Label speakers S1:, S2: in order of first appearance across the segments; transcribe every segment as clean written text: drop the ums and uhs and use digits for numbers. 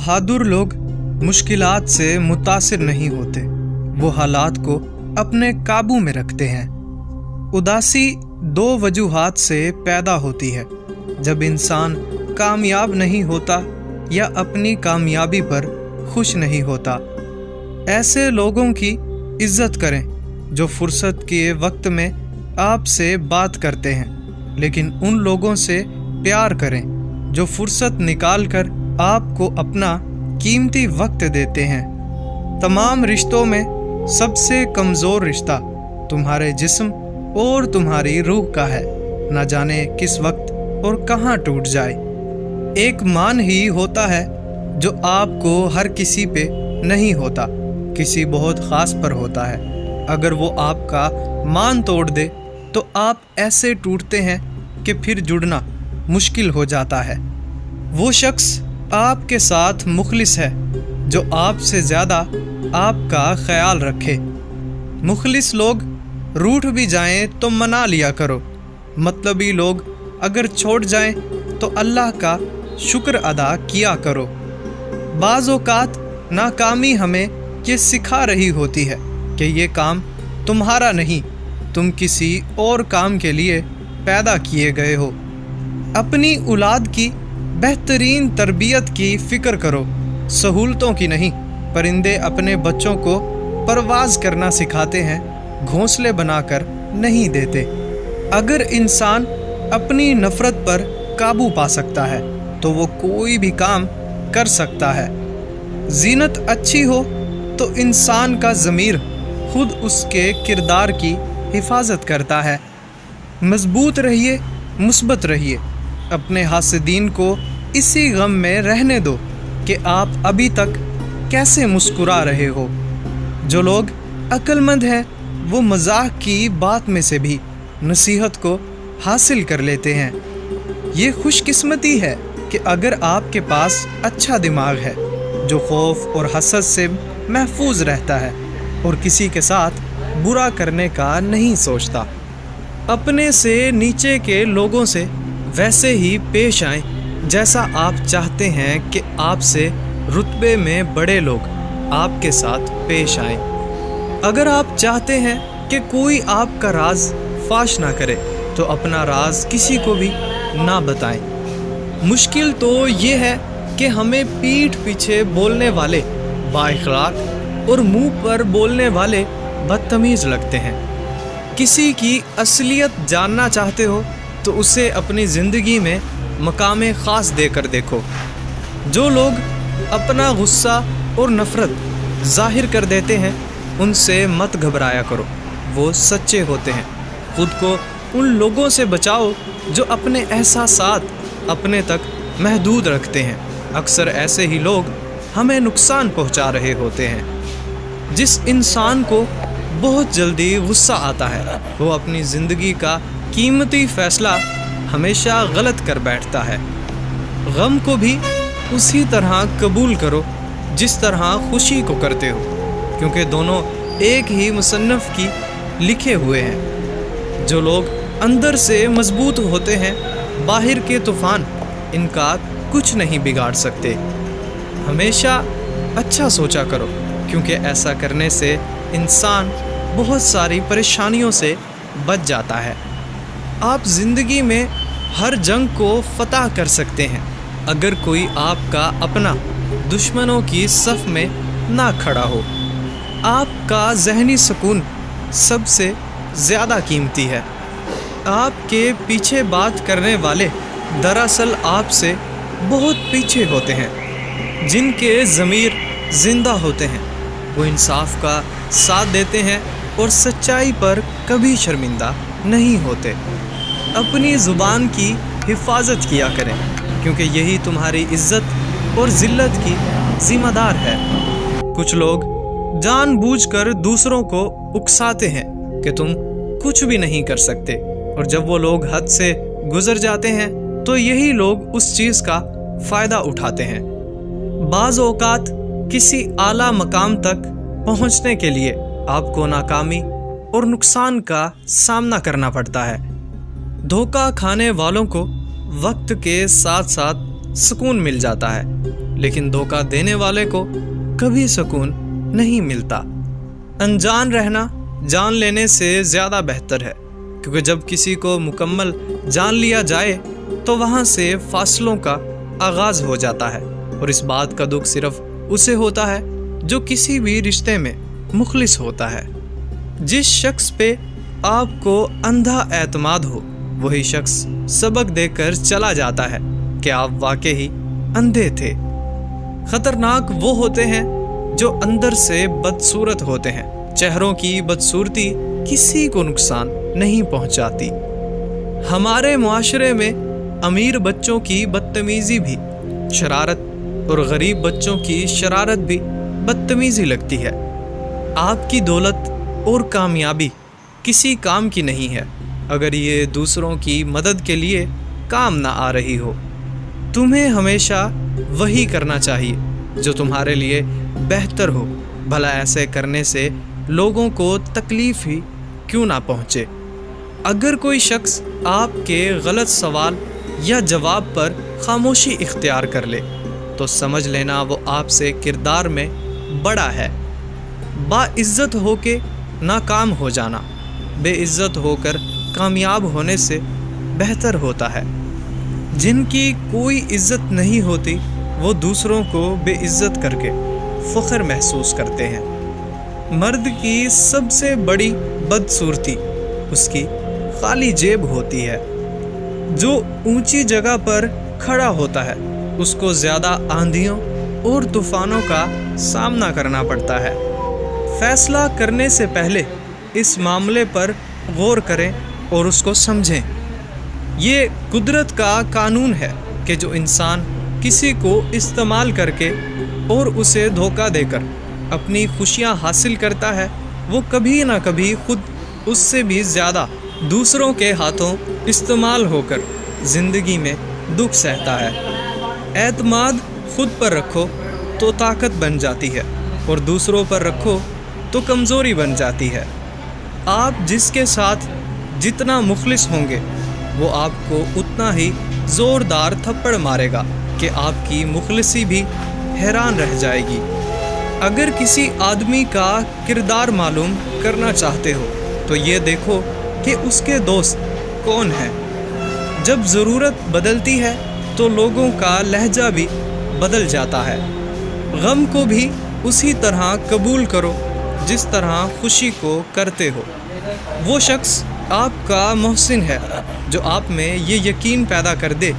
S1: बहादुर लोग मुश्किलात से मुतासिर नहीं होते, वो हालात को अपने काबू में रखते हैं। उदासी दो वजूहात से पैदा होती है, जब इंसान कामयाब नहीं होता या अपनी कामयाबी पर खुश नहीं होता। ऐसे लोगों की इज्जत करें जो फुर्सत के वक्त में आपसे बात करते हैं, लेकिन उन लोगों से प्यार करें जो फुर्सत निकाल कर आपको अपना कीमती वक्त देते हैं। तमाम रिश्तों में सबसे कमज़ोर रिश्ता तुम्हारे जिस्म और तुम्हारी रूह का है, न जाने किस वक्त और कहाँ टूट जाए। एक मान ही होता है जो आपको हर किसी पे नहीं होता, किसी बहुत ख़ास पर होता है। अगर वो आपका मान तोड़ दे तो आप ऐसे टूटते हैं कि फिर जुड़ना मुश्किल हो जाता है। वो शख्स आपके साथ मुखलिस है जो आपसे ज़्यादा आपका ख्याल रखे। मुखलिस लोग रूठ भी जाएं तो मना लिया करो। मतलबी लोग अगर छोड़ जाएं तो अल्लाह का शुक्र अदा किया करो। बाज़ औक़ात नाकामी हमें ये सिखा रही होती है कि ये काम तुम्हारा नहीं, तुम किसी और काम के लिए पैदा किए गए हो। अपनी औलाद की बेहतरीन तरबियत की फ़िक्र करो, सहूलतों की नहीं। परिंदे अपने बच्चों को परवाज़ करना सिखाते हैं, घोंसले बनाकर नहीं देते। अगर इंसान अपनी नफ़रत पर काबू पा सकता है तो वो कोई भी काम कर सकता है। ज़ीनत अच्छी हो तो इंसान का ज़मीर खुद उसके किरदार की हिफाजत करता है। मज़बूत रहिए, मुस्बत रहिए। अपने हासिदीन को इसी गम में रहने दो कि आप अभी तक कैसे मुस्कुरा रहे हो। जो लोग अक्लमंद हैं वो मजाक की बात में से भी नसीहत को हासिल कर लेते हैं। ये खुशकिस्मती है कि अगर आपके पास अच्छा दिमाग है जो खौफ और हसद से महफूज रहता है और किसी के साथ बुरा करने का नहीं सोचता। अपने से नीचे के लोगों से वैसे ही पेश आएं जैसा आप चाहते हैं कि आपसे रुतबे में बड़े लोग आपके साथ पेश आएं। अगर आप चाहते हैं कि कोई आपका राज फाश ना करे तो अपना राज किसी को भी ना बताएं। मुश्किल तो ये है कि हमें पीठ पीछे बोलने वाले बाइखलाक और मुंह पर बोलने वाले बदतमीज़ लगते हैं। किसी की असलियत जानना चाहते हो तो उसे अपनी ज़िंदगी में मकाम ख़ास देकर देखो। जो लोग अपना गुस्सा और नफ़रत ज़ाहिर कर देते हैं उनसे मत घबराया करो, वो सच्चे होते हैं। खुद को उन लोगों से बचाओ जो अपने एहसासात अपने तक महदूद रखते हैं। अक्सर ऐसे ही लोग हमें नुकसान पहुंचा रहे होते हैं। जिस इंसान को बहुत जल्दी गुस्सा आता है वो अपनी ज़िंदगी का कीमती फ़ैसला हमेशा गलत कर बैठता है। गम को भी उसी तरह कबूल करो जिस तरह खुशी को करते हो, क्योंकि दोनों एक ही मुसन्नफ़ की लिखे हुए हैं। जो लोग अंदर से मजबूत होते हैं बाहर के तूफ़ान इनका कुछ नहीं बिगाड़ सकते। हमेशा अच्छा सोचा करो, क्योंकि ऐसा करने से इंसान बहुत सारी परेशानियों से बच जाता है। आप ज़िंदगी में हर जंग को फतह कर सकते हैं अगर कोई आपका अपना दुश्मनों की सफ़ में ना खड़ा हो। आपका ज़हनी सुकून सबसे ज़्यादा कीमती है। आपके पीछे बात करने वाले दरअसल आपसे बहुत पीछे होते हैं। जिनके ज़मीर ज़िंदा होते हैं वो इंसाफ का साथ देते हैं और सच्चाई पर कभी शर्मिंदा नहीं होते। अपनी ज़ुबान की हिफाजत किया करें, क्योंकि यही तुम्हारी इज़्ज़त और ज़िल्लत की ज़िम्मेदार है। कुछ लोग जानबूझकर दूसरों को उकसाते हैं कि तुम कुछ भी नहीं कर सकते, और जब वो लोग हद से गुज़र जाते हैं तो यही लोग उस चीज़ का फ़ायदा उठाते हैं। बाज़ औक़ात किसी आला मकाम तक पहुँचने के लिए आपको नाकामी और नुकसान का सामना करना पड़ता है। धोखा खाने वालों को वक्त के साथ साथ सुकून मिल जाता है, لیکن دھوکہ دینے والے کو کبھی سکون نہیں ملتا۔ انجان رہنا جان لینے سے زیادہ بہتر ہے، کیونکہ جب کسی کو مکمل جان لیا جائے تو وہاں سے فاصلوں کا آغاز ہو جاتا ہے، اور اس بات کا دکھ صرف اسے ہوتا ہے جو کسی بھی رشتے میں مخلص ہوتا ہے۔ جس شخص پہ آپ کو اندھا اعتماد ہو، وہی شخص سبق دے کر چلا جاتا ہے کہ آپ واقعی اندھے تھے۔ خطرناک وہ ہوتے ہیں جو اندر سے بدصورت ہوتے ہیں۔ چہروں کی بدصورتی کسی کو نقصان نہیں پہنچاتی۔ ہمارے معاشرے میں امیر بچوں کی بدتمیزی بھی شرارت اور غریب بچوں کی شرارت بھی بدتمیزی لگتی ہے۔ آپ کی دولت اور کامیابی کسی کام کی نہیں ہے اگر یہ دوسروں کی مدد کے لیے کام نہ آ رہی ہو۔ تمہیں ہمیشہ وہی کرنا چاہیے جو تمہارے لیے بہتر ہو، بھلا ایسے کرنے سے لوگوں کو تکلیف ہی کیوں نہ پہنچے۔ اگر کوئی شخص آپ کے غلط سوال یا جواب پر خاموشی اختیار کر لے تو سمجھ لینا وہ آپ سے کردار میں بڑا ہے۔ باعزت ہو کے ناکام ہو جانا بے عزت ہو کر کامیاب ہونے سے بہتر ہوتا ہے۔ جن کی کوئی عزت نہیں ہوتی وہ دوسروں کو بے عزت کر کے فخر محسوس کرتے ہیں۔ مرد کی سب سے بڑی بدصورتی اس کی خالی جیب ہوتی ہے۔ جو اونچی جگہ پر کھڑا ہوتا ہے اس کو زیادہ آندھیوں اور طوفانوں کا سامنا کرنا پڑتا ہے۔ فیصلہ کرنے سے پہلے اس معاملے پر غور کریں اور اس کو سمجھیں۔ یہ قدرت کا قانون ہے کہ جو انسان کسی کو استعمال کر کے اور اسے دھوکہ دے کر اپنی خوشیاں حاصل کرتا ہے، وہ کبھی نہ کبھی خود اس سے بھی زیادہ دوسروں کے ہاتھوں استعمال ہو کر زندگی میں دکھ سہتا ہے۔ اعتماد خود پر رکھو تو طاقت بن جاتی ہے، اور دوسروں پر رکھو تو کمزوری بن جاتی ہے۔ آپ جس کے ساتھ جتنا مخلص ہوں گے وہ آپ کو اتنا ہی زوردار تھپڑ مارے گا کہ آپ کی مخلصی بھی حیران رہ جائے گی۔ اگر کسی آدمی کا کردار معلوم کرنا چاہتے ہو تو یہ دیکھو کہ اس کے دوست کون ہیں۔ جب ضرورت بدلتی ہے تو لوگوں کا لہجہ بھی بدل جاتا ہے۔ غم کو بھی اسی طرح قبول کرو جس طرح خوشی کو کرتے ہو۔ وہ شخص آپ کا محسن ہے جو آپ میں یہ یقین پیدا کر دے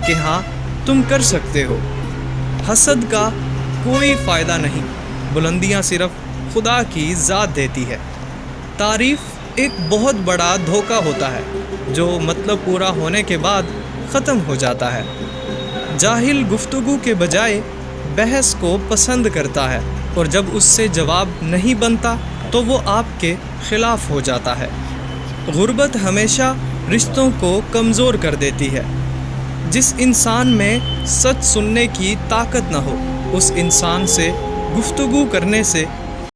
S1: کہ ہاں تم کر سکتے ہو۔ حسد کا کوئی فائدہ نہیں، بلندیاں صرف خدا کی ذات دیتی ہے۔ تعریف ایک بہت بڑا دھوکہ ہوتا ہے جو مطلب پورا ہونے کے بعد ختم ہو جاتا ہے۔ جاہل گفتگو کے بجائے بحث کو پسند کرتا ہے، اور جب اس سے جواب نہیں بنتا تو وہ آپ کے خلاف ہو جاتا ہے۔ غربت ہمیشہ رشتوں کو کمزور کر دیتی ہے۔ جس انسان میں سچ سننے کی طاقت نہ ہو اس انسان سے گفتگو کرنے سے